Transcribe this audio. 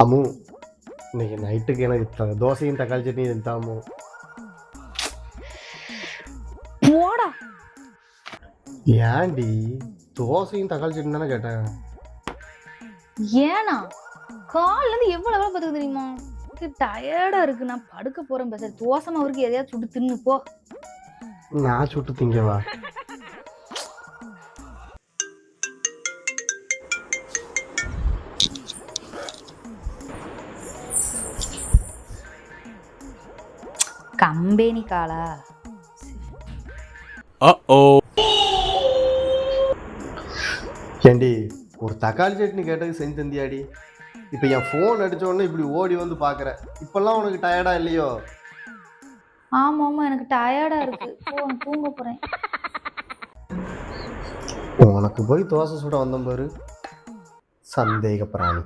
அம்மு, இன்னைக்கு நைட்டுக்கு எனக்கு தோசையும் தக்காளி சட்னியும் இருந்தாமோ. போடா. ஏன்டி தோசையும் தக்காளி சட்னி தானே கேட்டேன். ஏனா காலைல இருந்து எவ்வளவு வேலை பார்த்துக்க தெரியுமா? டயர்டா இருக்கு, நான் படுக்க போறேன். பேச தோசை மாவுக்கு எதையாவது சுட்டு தின்னு போ. நான் சுட்டு திங்கவா? கம்பெனி காலா? ஏண்டி ஒரு தக்காளி சட்னி கேட்டதுக்கு செஞ்சு தந்தியாடி. இப்போ என் ஃபோன் அடிச்ச உடனே இப்படி ஓடி வந்து பார்க்குற. இப்பெல்லாம் உனக்கு டயர்டா இல்லையோ? ஆமா ஆமா, எனக்கு டயர்டா இருக்கு. தூங்க போறேன். உனக்கு போய் தோசை சுட வந்தேன் பாரு, சந்தேக பிராணி.